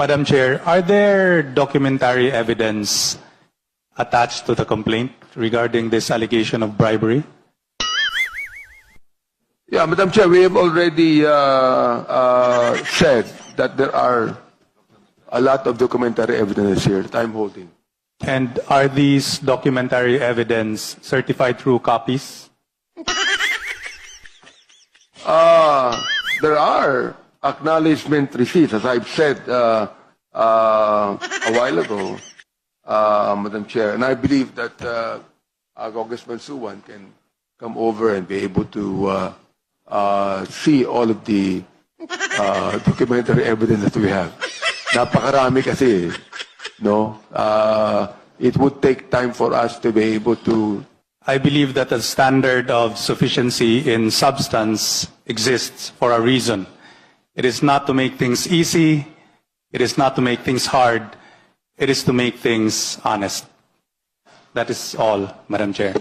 Madam Chair, are there documentary evidence attached to the complaint regarding this allegation of bribery? Yeah, Madam Chair, we have already said that there are a lot of documentary evidence here that I'm holding. And are these documentary evidence certified through copies? There are acknowledgement receipts, as I've said a while ago, Madam Chair, and I believe that Congressman Suwan can come over and be able to see all of the documentary evidence that we have. Napakarami kasi, no? It would take time for us to be able to. I believe that a standard of sufficiency in substance exists for a reason. It is not to make things easy. It is not to make things hard. It is to make things honest. That is all, Madam Chair.